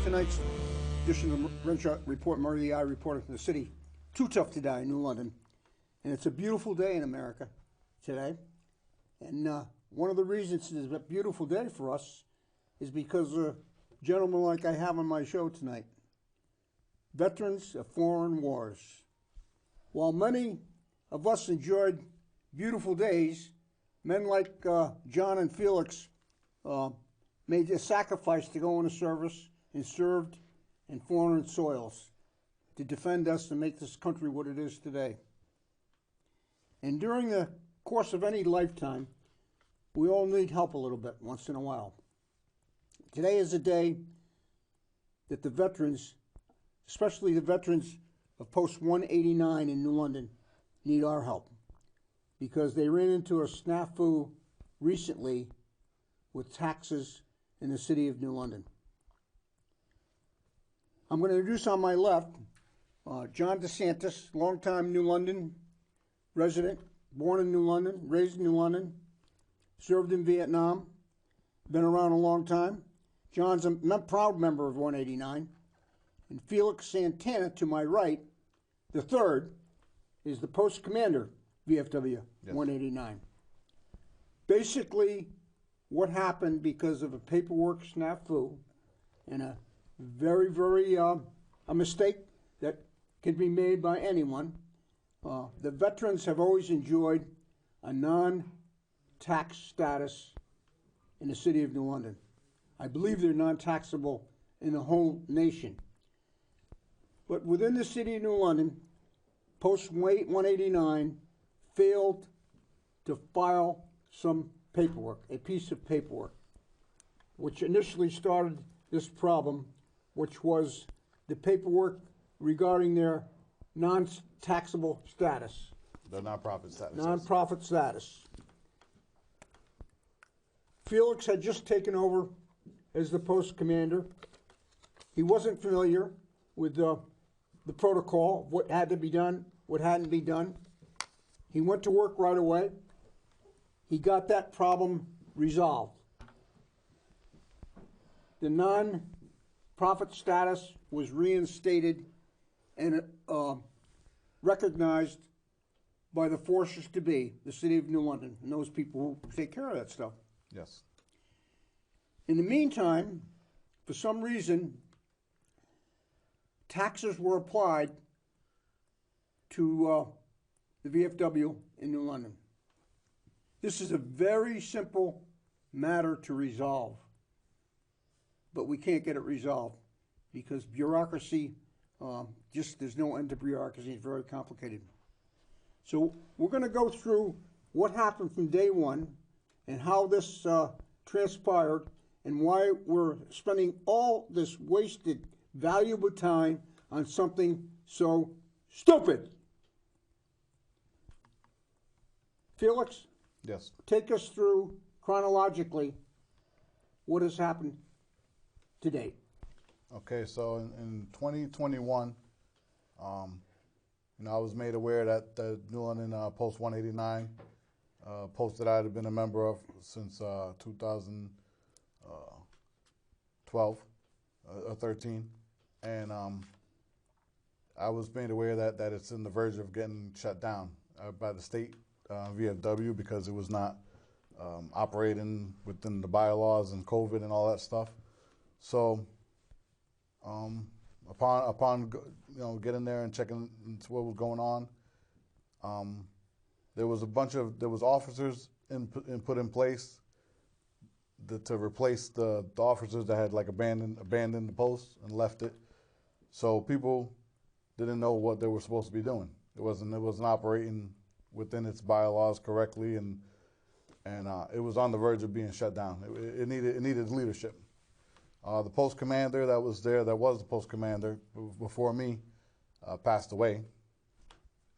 tonight's edition of the Renshaw Report, Murray the Eye reporting from the city. Too tough to die in New London. And it's a beautiful day in America today. And one of the reasons it's a beautiful day for us is because of gentlemen like I have on my show tonight. Veterans of foreign wars. While many of us enjoyed beautiful days, men like John and Felix made a sacrifice to go into service and served in foreign soils to defend us and make this country what it is today. And during the course of any lifetime, we all need help a little bit once in a while. Today is a day that the veterans, especially the veterans of Post 189 in New London, need our help because they ran into a snafu recently with taxes in the city of New London. I'm going to introduce on my left John DeSantis, longtime New London resident, born in New London, raised in New London, served in Vietnam, been around a long time. John's a proud member of 189. And Felix Santana, to my right, the third, is the post commander, VFW 189. Basically, what happened because of a paperwork snafu and a very, a mistake that can be made by anyone. The veterans have always enjoyed a non-tax status in the city of New London. I believe they're non-taxable in the whole nation. But within the city of New London, Post 189 failed to file some paperwork, a piece of paperwork, which initially started this problem, which was the paperwork regarding their non-taxable status. The nonprofit status. Nonprofit status. Felix had just taken over as the post commander. He wasn't familiar with the protocol, what had to be done, what hadn't been done. He went to work right away. He got that problem resolved. The non-profit status was reinstated and recognized by the forces to be, the city of New London, and those people who take care of that stuff. Yes. In the meantime, for some reason, taxes were applied to the VFW in New London. This is a very simple matter to resolve, but we can't get it resolved because bureaucracy, there's no end to bureaucracy. It's very complicated. So we're going to go through what happened from day one and how this transpired and why we're spending all this wasted, valuable time on something so stupid. Felix? Yes. Take us through chronologically what has happened to date. Okay, so in 2021, I was made aware that the New London Post 189, post that I had been a member of since 2012 or 13, and I was made aware that it's in the verge of getting shut down by the state VFW because it was not operating within the bylaws and COVID and all that stuff. So upon getting there and checking into what was going on, there was officers put in place to replace the officers that had like abandoned the post and left it. So people didn't know what they were supposed to be doing. It wasn't operating within its bylaws correctly, and it was on the verge of being shut down. It needed leadership. The post commander that was the post commander before me, passed away,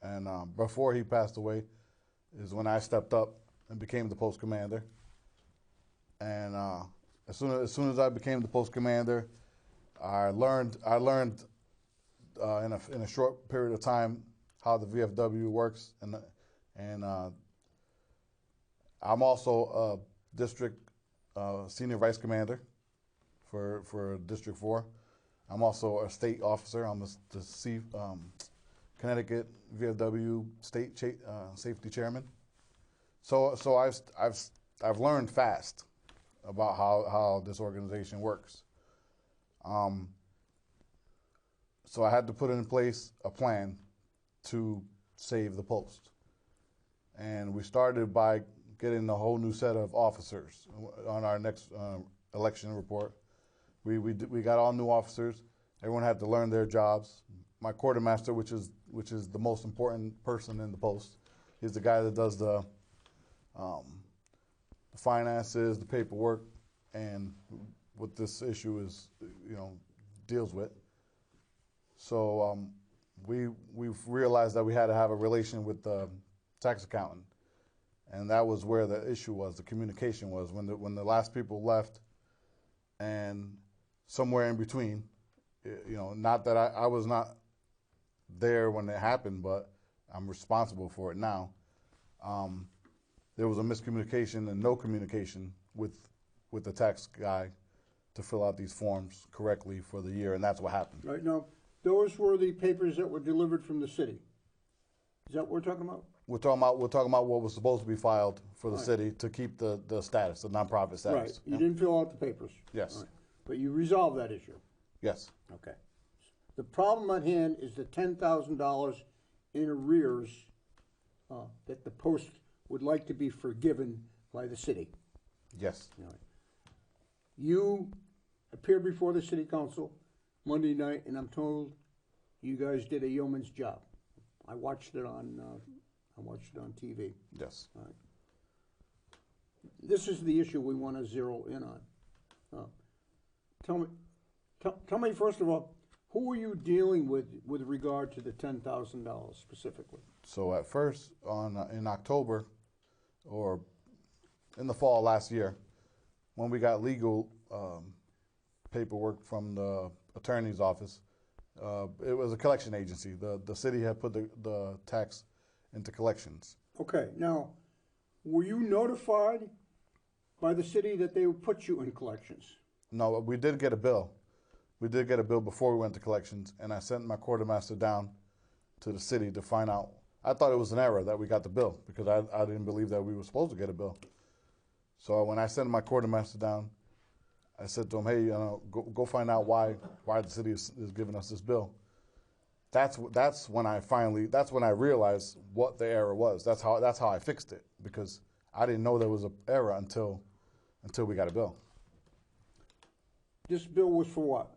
and before he passed away is when I stepped up and became the post commander. And as soon as I became the post commander, I learned in a short period of time how the VFW works, and I'm also a district senior vice commander for District 4. I'm also a state officer. I'm the Connecticut VFW state safety chairman. So I've learned fast about how this organization works. So I had to put in place a plan to save the post. And we started by getting a whole new set of officers on our next election report. We got all new officers. Everyone had to learn their jobs. My quartermaster, which is the most important person in the post, is the guy that does the finances, the paperwork, and what this issue is, deals with. So we've realized that we had to have a relation with the tax accountant, and that was where the issue was. The communication was when the last people left, and somewhere in between, not that I was not there when it happened, but I'm responsible for it now. There was a miscommunication and no communication with the tax guy to fill out these forms correctly for the year, and that's what happened. Right now, those were the papers that were delivered from the city. Is that what we're talking about? We're talking about what was supposed to be filed for the city to keep the status, the nonprofit status. Right. You didn't fill out the papers. Yes. Right. But you resolved that issue. Yes. Okay. The problem at hand is the $10,000 in arrears that the post would like to be forgiven by the city. Yes. Right. You appeared before the city council Monday night, and I'm told you guys did a yeoman's job. I watched it on TV. Yes. All right. This is the issue we want to zero in on. Tell me first of all, who are you dealing with regard to the $10,000 specifically? So at first, in October, or in the fall last year, when we got legal paperwork from the attorney's office, it was a collection agency. The city had put the tax into collections. Okay, now, were you notified by the city that they would put you in collections? No, we did get a bill. We did get a bill before we went to collections, and I sent my quartermaster down to the city to find out. I thought it was an error that we got the bill because I didn't believe that we were supposed to get a bill. So when I sent my quartermaster down, I said to him, "Hey, go find out why the city is giving us this bill." That's when I realized what the error was. That's how I fixed it, because I didn't know there was an error until we got a bill. This bill was for what?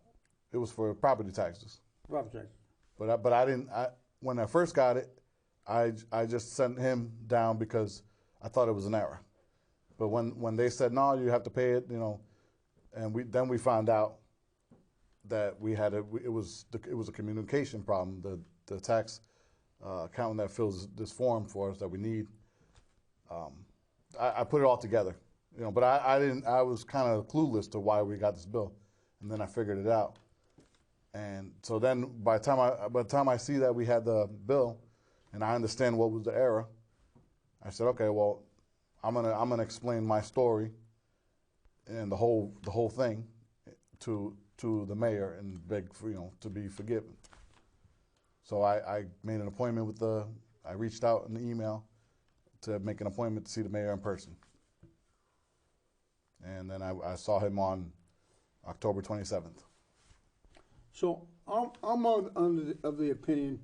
It was for property taxes. Property taxes. But I didn't. When I first got it, I just sent him down because I thought it was an error. But when they said no, you have to pay it, and we found out that it was a communication problem. The tax accountant that fills this form for us that we need, I put it all together, But I didn't. I was kind of clueless to why we got this bill, and then I figured it out. And so then by the time I see that we had the bill, and I understand what was the error, I said, okay, well, I'm gonna explain my story and the whole thing to the mayor and beg for to be forgiven. So I made an appointment I reached out in the email to make an appointment to see the mayor in person. And then I saw him on October 27th. So I'm of the opinion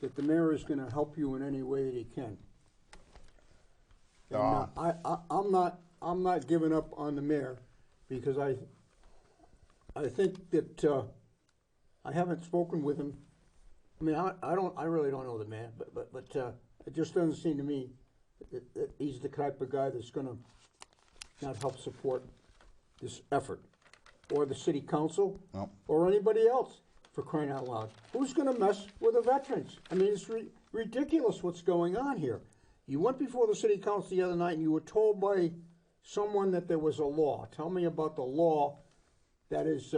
that the mayor is going to help you in any way that he can. And, I'm not giving up on the mayor, because I think that I haven't spoken with him. I mean, I really don't know the man, but it just doesn't seem to me that he's the type of guy that's going to not help support this effort, or the city council, or anybody else, for crying out loud. Who's going to mess with the veterans? I mean, it's ridiculous what's going on here. You went before the city council the other night, and you were told by someone that there was a law. Tell me about the law that is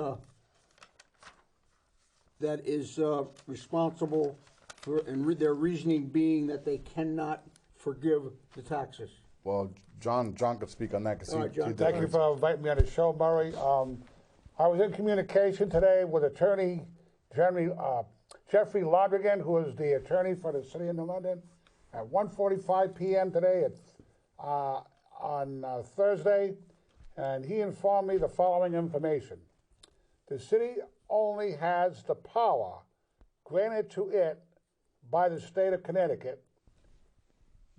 responsible for, and their reasoning being that they cannot forgive the taxes. Well, John could speak on that. Thank you for inviting me on the show, Murray. I was in communication today with Attorney Jeffrey Lodrigan, who is the attorney for the City of New London, at 1:45 p.m. today on Thursday, and he informed me the following information. The city only has the power granted to it by the state of Connecticut.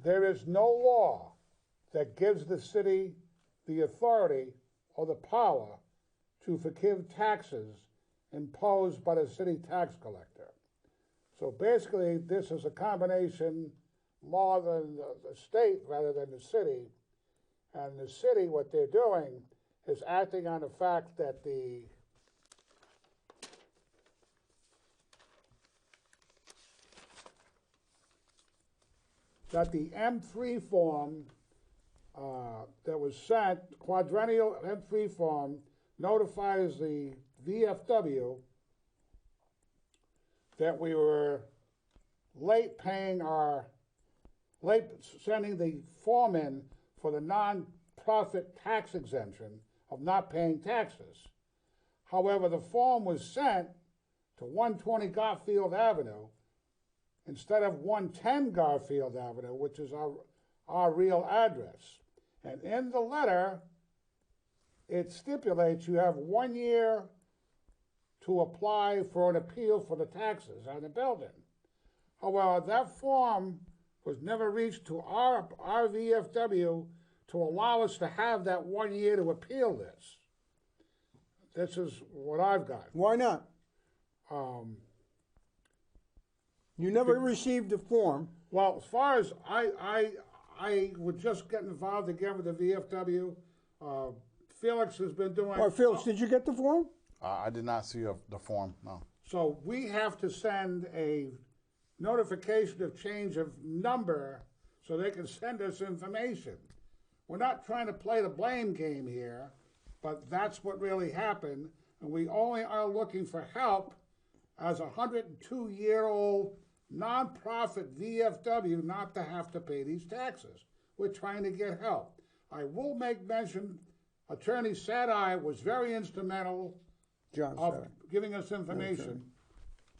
There is no law that gives the city the authority or the power to forgive taxes imposed by the city tax collector. So basically, this is a combination more than the state rather than the city. And the city, what they're doing is acting on the fact that the M3 form that was sent, quadrennial M3 form, notifies the VFW that we were late sending the form in for the non-profit tax exemption of not paying taxes. However, the form was sent to 120 Garfield Avenue instead of 110 Garfield Avenue, which is our real address. And in the letter, it stipulates you have 1 year to apply for an appeal for the taxes on the building. However, that form was never reached to our VFW to allow us to have that 1 year to appeal this. This is what I've got. Why not? You never received the form. Well, as far as I would just get involved again with the VFW. Felix has been doing... Or Felix, did you get the form? I did not see the form, no. So we have to send a notification of change of number so they can send us information. We're not trying to play the blame game here, but that's what really happened. And we only are looking for help as a 102-year-old nonprofit VFW not to have to pay these taxes. We're trying to get help. I will make mention, Attorney Sadai was very instrumental of giving us information.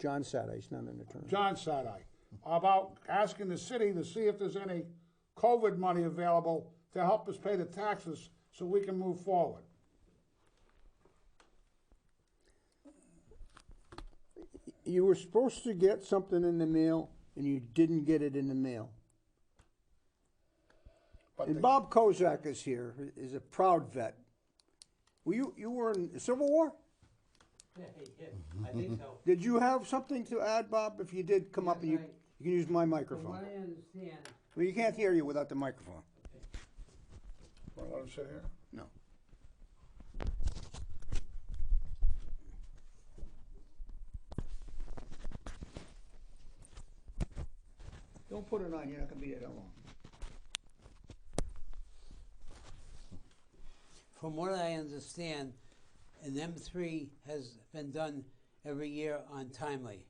John Sadai, he's not an attorney. John Sadai, about asking the city to see if there's any COVID money available to help us pay the taxes so we can move forward. You were supposed to get something in the mail, and you didn't get it in the mail. And Bob Kozak is here, is a proud vet. Were you were in the Civil War? Yeah, I think so. Did you have something to add, Bob? If you did, come up and you can use my From microphone. what I understand, Well, you can't hear you without the microphone. Want to let him sit here? No. Don't put it on, you're not going to be there that long. from what I understand, an M3 has been done every year on timely.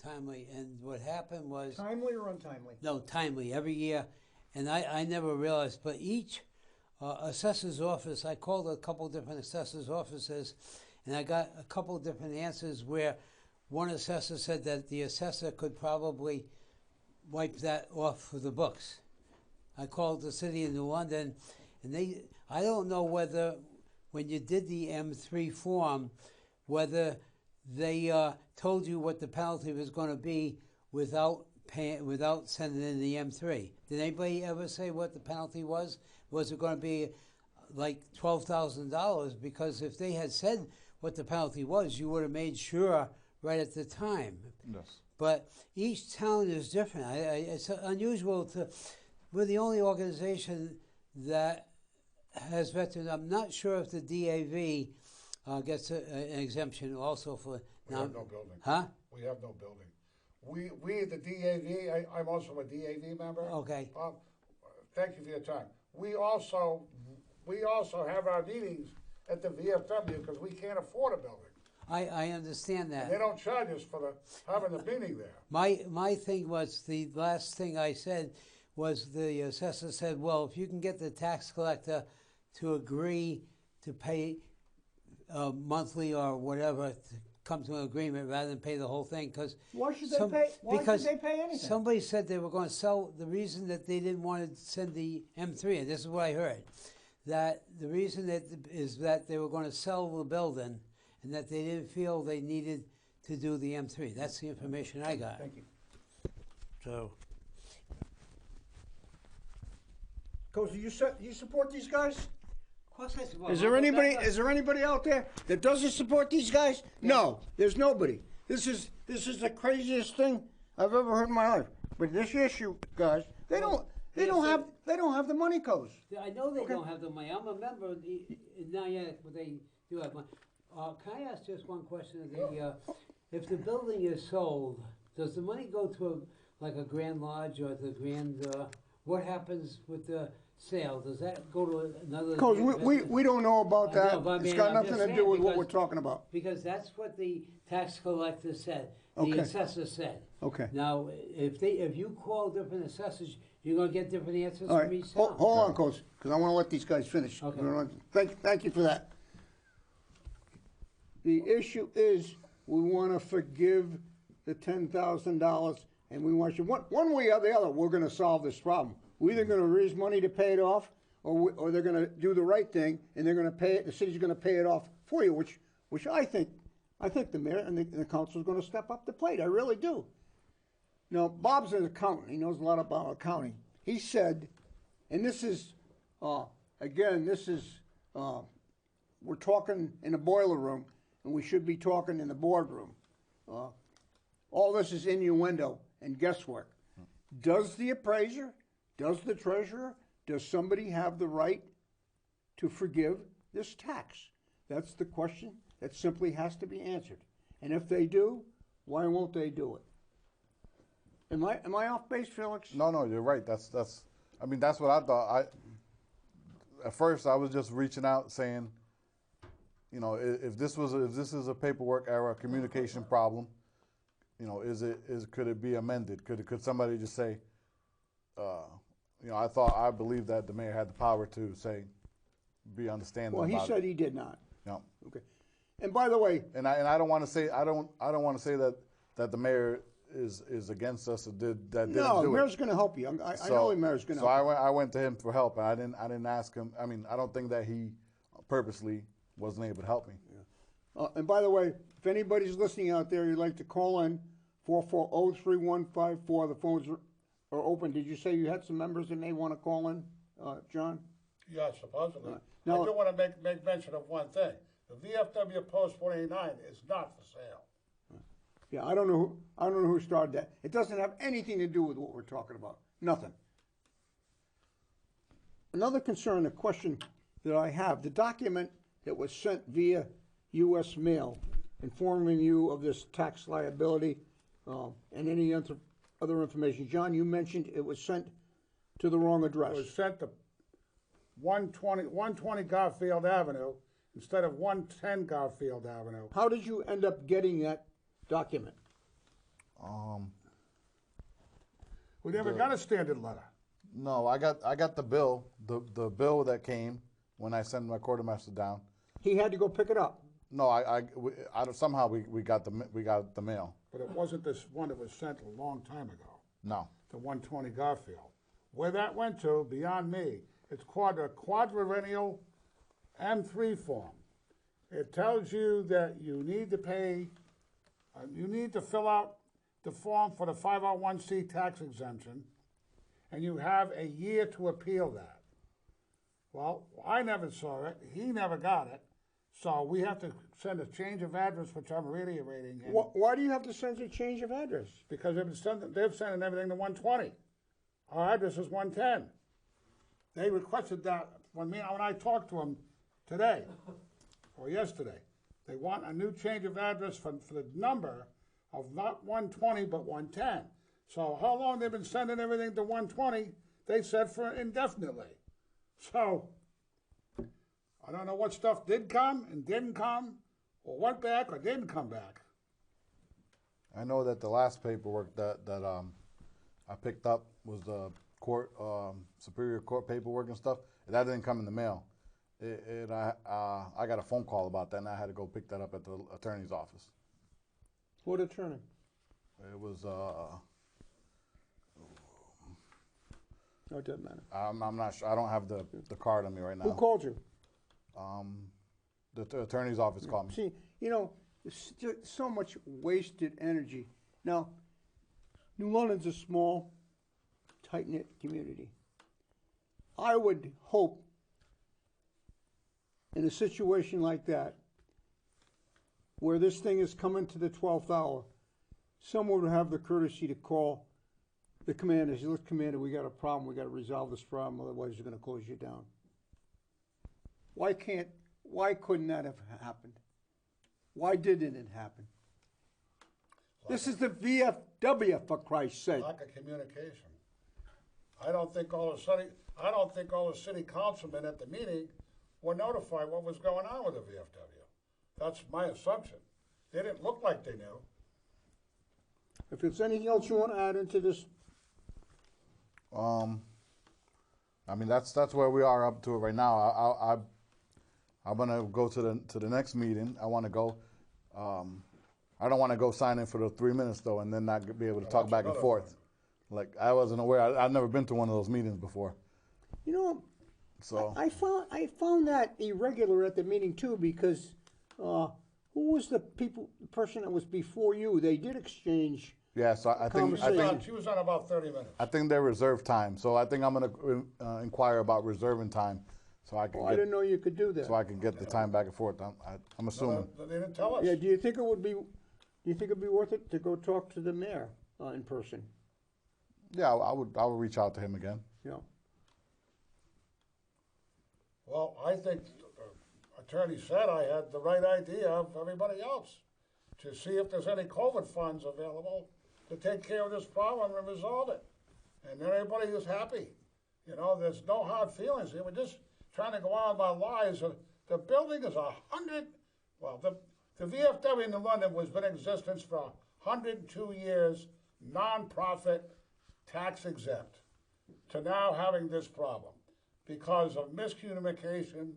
And what happened was... Timely or untimely? No, timely, every year. And I never realized, but each assessor's office, I called a couple different assessor's offices, and I got a couple different answers where one assessor said that the assessor could probably wipe that off of the books. I called the city of New London, and I don't know whether, when you did the M3 form, whether they told you what the penalty was going to be without sending in the M3. Did anybody ever say what the penalty was? Was it going to be like $12,000? Because if they had said what the penalty was, you would have made sure right at the time. Yes. But each town is different. It's unusual we're the only organization that has veterans. I'm not sure if the DAV gets an exemption also for... We have no building. Huh? We have no building. We the DAV, I'm also a DAV member. Okay. Thank you for your time. We also have our meetings at the VFW because we can't afford a building. I understand that. And they don't charge us for having the meeting there. My thing was, the last thing I said was, the assessor said, well, if you can get the tax collector to agree to pay monthly or whatever to come to an agreement rather than pay the whole thing. Because Why should they pay? Why should they pay anything? Somebody said they were going to sell. The reason that they didn't want to send the M3, and this is what I heard, that the reason that is that they were going to sell the building, and that they didn't feel they needed to do the M3. That's the information I got. Thank you. So, Cozy, you support these guys? of course I support. Is there anybody out there that doesn't support these guys? No, there's nobody. This is the craziest thing I've ever heard in my life. But this issue, guys, they don't have the money, Coz. I know they don't have the money. I'm a member of the NIAC, but they do have money. Can I ask just one question? If the building is sold, does the money go to like a Grand Lodge or the Grand? What happens with the sale? Does that go to another? Coz, we don't know about I know, that. but I It's mean, got I'm nothing just to saying do with what because- we're talking about. Because that's what the tax collector said. Okay. The assessor said. Okay. Now, if you call different assessors, you're going to get different answers All from right, each town. hold on, Coz, because I want to let these guys finish. Okay. Thank you for that. The issue is we want to forgive the $10,000, and we want you one way or the other. We're going to solve this problem. We're either going to raise money to pay it off, or they're going to do the right thing and they're going to pay it. The city's going to pay it off for you, which I think the mayor and the council is going to step up the plate. I really do. Now, Bob's an accountant. He knows a lot about accounting. He said, and this is, again, we're talking in the boiler room, and we should be talking in the boardroom. All this is innuendo and guesswork. Does the appraiser, does the treasurer, does somebody have the right to forgive this tax? That's the question that simply has to be answered. And if they do, why won't they do it? Am I off base, Felix? No, you're right. That's what I thought. At first I was just reaching out saying, you know, if this is a paperwork error, a communication problem, you know, could it be amended? Could somebody just say, you know, I believe that the mayor had the power to say, be understanding. Well, he about said it. he did not. No. Okay. And by the way, And I don't want to say I don't want to say that the mayor is against us or didn't do no, the it. mayor's going to help you. I know the mayor's going to help you. I went to him for help, and I didn't ask him. I mean, I don't think that he purposely wasn't able to help me. And by the way, if anybody's listening out there, you'd like to call in 440-3154. The phones are open. Did you say you had some members that may want to call in, John? Yeah, supposedly. Now- I do want to make mention of one thing. The VFW Post 189 is not for sale. Yeah, I don't know who started that. It doesn't have anything to do with what we're talking about. Nothing. Another concern, a question that I have, the document that was sent via U.S. mail informing you of this tax liability and any other information. John, you mentioned it was sent to the wrong address. It was sent to 120 Garfield Avenue instead of 110 Garfield Avenue. How did you end up getting that document? We never got a standard letter. No, I got the bill, the bill that came when I sent my quartermaster down. He had to go pick it up. No, somehow we got the mail. But it wasn't this one that was sent a long time ago No. to 120 Garfield. Where that went to, beyond me, it's called a quadrennial M3 form. It tells you that you need to pay, you need to fill out the form for the 501c tax exemption, and you have a year to appeal that. Well, I never saw it. He never got it. So we have to send a change of address, which I'm reiterating. Why do you have to send a change of address? Because they're sending everything to 120. Our address is 110. They requested that when I talked to them today or yesterday. They want a new change of address for the number of not 120 but 110. So how long they've been sending everything to 120? They said for indefinitely. So I don't know what stuff did come and didn't come, or went back or didn't come back. I know that the last paperwork that I picked up was the court Superior Court paperwork and stuff. That didn't come in the mail. And I got a phone call about that, and I had to go pick that up at the attorney's office. What attorney? It was No, it doesn't matter. I'm not sure. I don't have the card on me right now. Who called you? The attorney's office called me. See, you know, there's so much wasted energy. Now, New London's a small, tight-knit community. I would hope in a situation like that, where this thing is coming to the 12th hour, someone would have the courtesy to call the commander. Say, look, Commander, we got a problem. We got to resolve this problem. Otherwise, they're going to close you down. Why couldn't that have happened? Why didn't it happen? This is the VFW, for Christ's sake. Lack of communication. I don't think all the city councilmen at the meeting were notified what was going on with the VFW. That's my assumption. They didn't look like they knew. If there's anything else you want to add into this, I mean, that's where we are up to it right now. I'm gonna go to the next meeting. I want to go. I don't want to go sign in for the 3 minutes though, and then not be able to talk back and forth. Like I wasn't aware. I've never been to one of those meetings before. you know, So I found that irregular at the meeting too, because who was the person that was before you? They did exchange. yeah, so I think She was on about 30 minutes. I think they're reserved time. So I think I'm gonna inquire about reserving time, so I can Oh, I didn't know you could do that. so I can get the time back and forth. I'm assuming. They didn't tell us. Yeah, do you think it'd be worth it to go talk to the mayor in person? Yeah, I would reach out to him again. Yeah. Well, I think the attorney said I had the right idea of everybody else to see if there's any COVID funds available to take care of this problem and resolve it. And then everybody was happy. You know, there's no hard feelings here. We're just trying to go on with our lives. The building is the VFW in London was in existence for 102 years, non-profit, tax exempt, to now having this problem because of miscommunication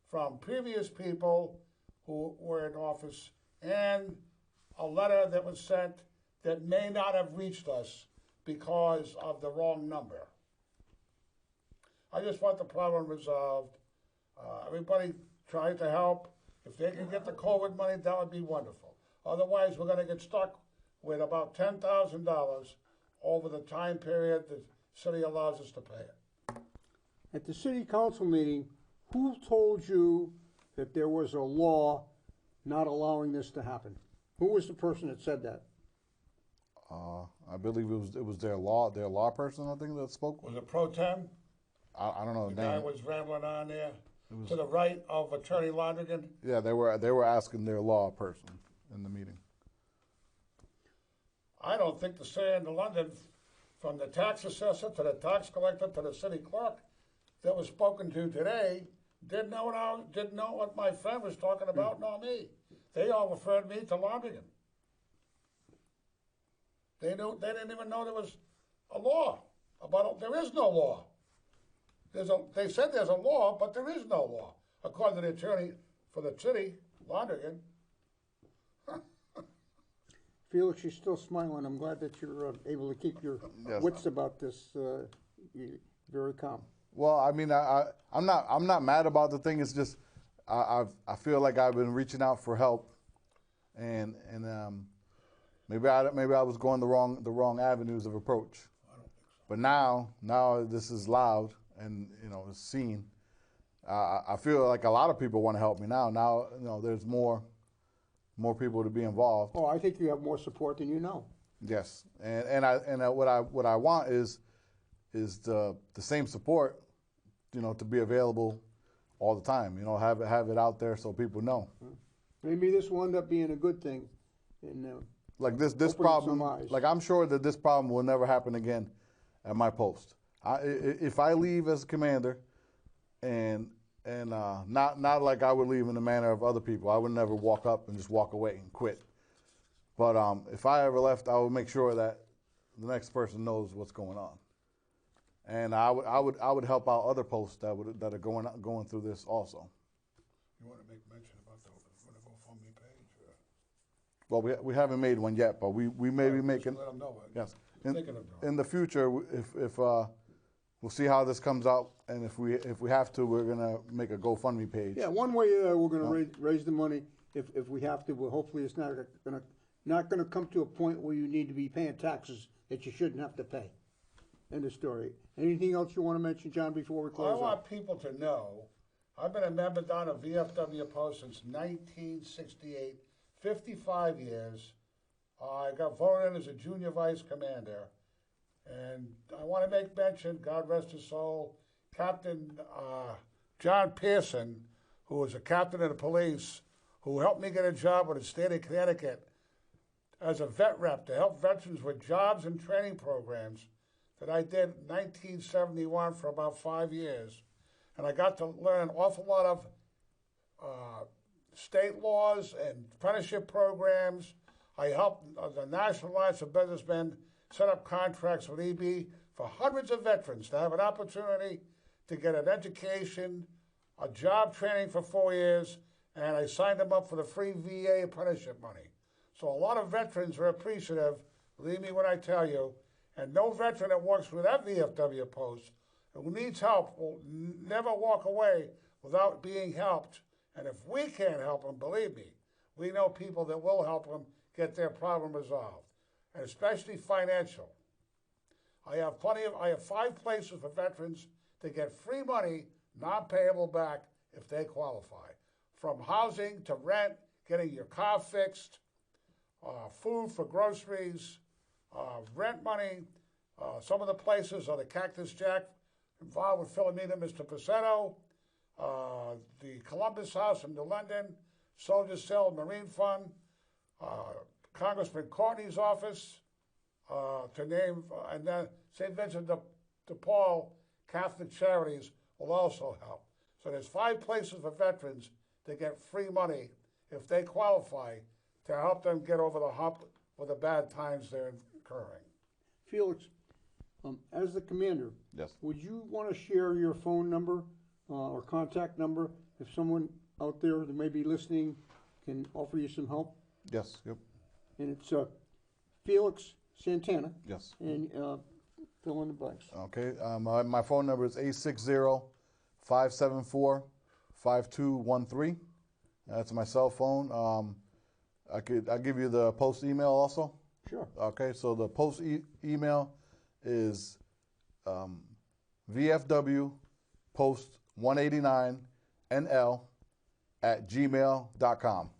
from previous people who were in office and a letter that was sent that may not have reached us because of the wrong number. I just want the problem resolved. Everybody tries to help. If they can get the COVID money, that would be wonderful. Otherwise, we're going to get stuck with about $10,000 over the time period the city allows us to pay it. At the city council meeting, who told you that there was a law not allowing this to happen? Who was the person that said that? I believe it was their law person, I think, that spoke. Was it Pro Tem? I don't know The the guy name. was rambling on there to the right of Attorney Londrigan. Yeah, they were asking their law person in the meeting. I don't think the city of London, from the tax assessor to the tax collector to the city clerk that was spoken to today, didn't know what my friend was talking about, nor me. They all referred me to Londrigan. They didn't even know there was a law about it. There is no law. They said there's a law, but there is no law, according to the attorney for the city, Londrigan. Felix, you're still smiling. I'm glad that you're able to keep your Yes. wits about this. You're very calm. Well, I mean, I'm not mad about the thing. It's just I feel like I've been reaching out for help, and maybe I was going the wrong avenues of approach. I don't think so. But now this is loud and it's seen. I feel like a lot of people want to help me now. Now there's more people to be involved. Oh, I think you have more support than you know. Yes, and what I want is the same support, to be available all the time. Have it out there so people know. Maybe this will end up being a good thing. Like this Open problem, some eyes. like I'm sure that this problem will never happen again at my post. If I leave as commander, and not like I would leave in the manner of other people, I would never walk up and just walk away and quit. But if I ever left, I would make sure that the next person knows what's going on, and I would help out other posts that are going through this also. You want to make mention about the GoFundMe page? Well, we haven't made one yet, but we may be Just making. let them know. Yes. Thinking of doing. In the future, if we'll see how this comes out, and if we have to, we're gonna make a GoFundMe page. Yeah, one way we're gonna raise the money if we have to, but hopefully it's not gonna come to a point where you need to be paying taxes that you shouldn't have to pay. End of story. Anything else you wanna mention, John, before we I close want out? people to know, I've been a member down of VFW Post since 1968, 55 years. I got voted in as a junior vice commander. And I want to make mention, God rest his soul, Captain John Pearson, who was a captain of the police, who helped me get a job with the state of Connecticut as a vet rep to help veterans with jobs and training programs that I did in 1971 for about 5 years. And I got to learn an awful lot of state laws and apprenticeship programs. I helped the National Alliance of Businessmen set up contracts with EB for hundreds of veterans to have an opportunity to get an education, a job training for 4 years, and I signed them up for the free VA apprenticeship money. So a lot of veterans are appreciative, believe me when I tell you, and no veteran that works with that VFW post who needs help will never walk away without being helped. And if we can't help them, believe me, we know people that will help them get their problem resolved, and especially financial. I have 5 places for veterans to get free money, non-payable back if they qualify. From housing to rent, getting your car fixed, food for groceries, rent money. Some of the places are the Cactus Jack, involved with Philomena, Mr. Pacetto, the Columbus House in New London, Soldier Cell Marine Fund, Congressman Courtney's office, to name, and then St. Vincent de Paul Catholic Charities will also help. So there's 5 places for veterans to get free money if they qualify to help them get over the hump with the bad times they're incurring. Felix, as the commander, Yes. would you want to share your phone number or contact number if someone out there that may be listening can offer you some help? Yes. Yep. And it's Felix Santana. Yes. And fill in the blanks. Okay. My phone number is 860-574-5213. That's my cell phone. I'll give you the post email also. Sure. Okay. So the post email is VFW post 189NL@gmail.com,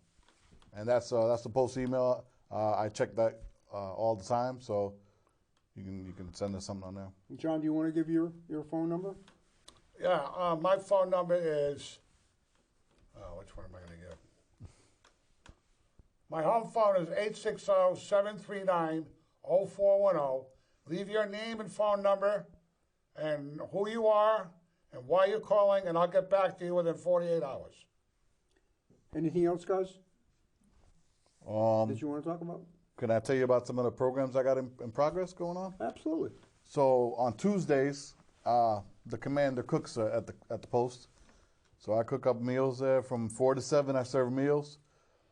and that's the post email. I check that all the time, so you can send us something on there. John, do you want to give your phone number? Yeah, my phone number is, which one am I going to give? My home phone is 860-739-0410. Leave your name and phone number and who you are and why you're calling, and I'll get back to you within 48 hours. Anything else, guys, that you want to talk about? Can I tell you about some of the programs I got in progress going on? Absolutely. So on Tuesdays, the commander cooks at the post. So I cook up meals there from 4 to 7. I serve meals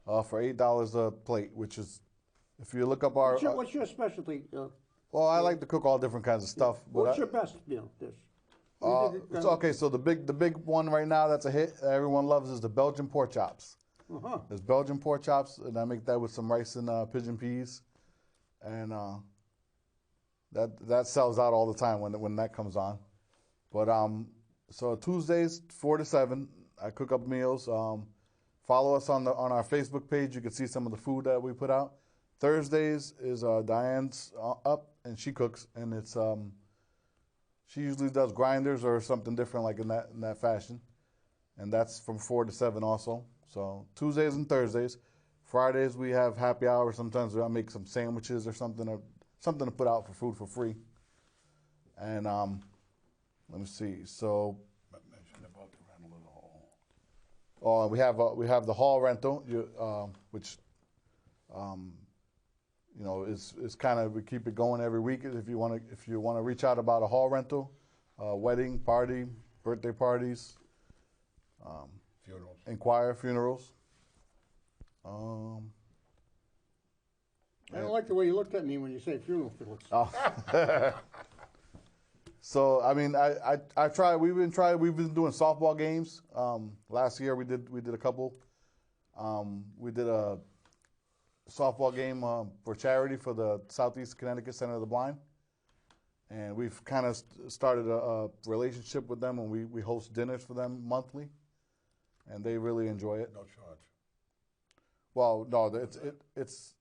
for $8 a plate, which is, if you look up our. What's your specialty? Well, I like to cook all different kinds of stuff. What's your best dish? So the big one right now that's a hit that everyone loves is the Belgian pork chops. Uh-huh. There's Belgian pork chops, and I make that with some rice and pigeon peas, and that sells out all the time when that comes on. But so Tuesdays 4 to 7, I cook up meals. Follow us on our Facebook page. You can see some of the food that we put out. Thursdays is Diane's up, and she cooks, and it's she usually does grinders or something different like in that fashion, and that's from 4 to 7 also. So Tuesdays and Thursdays. Fridays we have happy hour. Sometimes I make some sandwiches or something to put out for food for free. And let me see. So Mention about the rental of the hall. we have the hall rental, which is kind of, we keep it going every week. If you want to reach out about a hall rental, wedding party, birthday parties. Funerals. Inquire Funerals. I don't like the way you looked at me when you say funeral, Felix. So I mean, I tried. We've been doing softball games. Last year we did a couple. We did a softball game for charity for the Southeastern Connecticut Center of the Blind, and we've kind of started a relationship with them, and we host dinners for them monthly, and they really enjoy it. No charge. Well, no, it's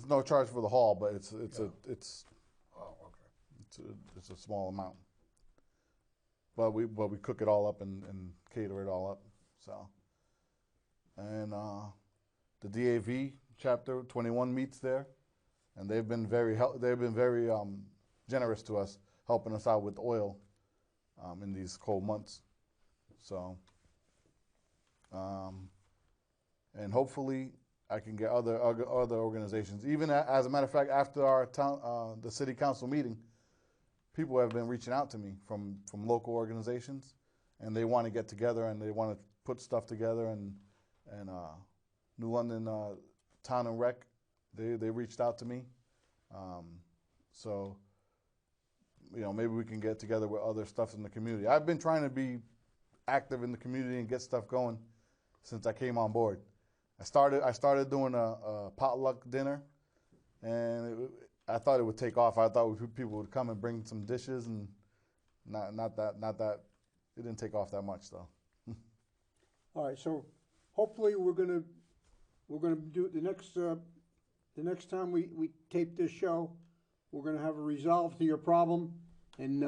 no charge for the hall, but it's Oh, okay. it's a small amount. But we cook it all up and cater it all up. So, and the DAV chapter 21 meets there, and they've been very generous to us, helping us out with oil in these cold months. So, and hopefully I can get other organizations. Even as a matter of fact, after our the city council meeting, people have been reaching out to me from local organizations, and they want to get together and they want to put stuff together. And New London Town and Rec, they reached out to me. So, you know, maybe we can get together with other stuff in the community. I've been trying to be active in the community and get stuff going since I came on board. I started doing a potluck dinner, and I thought it would take off. I thought people would come and bring some dishes, and not that it didn't take off that much though. All right, so hopefully we're gonna do it the next time we tape this show. We're gonna have a resolve to your problem and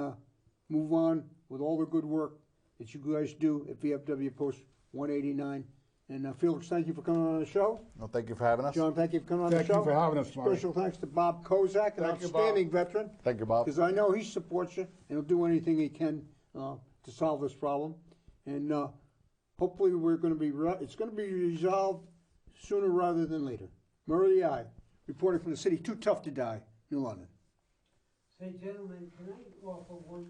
move on with all the good work that you guys do at VFW Post 189. And Felix, thank you for coming on the show. Well, thank you for having us. John, thank you for coming on the show. Thank you for having us, Marty. Special thanks to Bob Kozak, an Thank you, outstanding veteran. Thank you, Bob. Because I know he supports you and he'll do anything he can to solve this problem. And hopefully it's going to be resolved sooner rather than later. Murray I, reporting from the city, too tough to die, New London. Say, gentlemen, can I offer one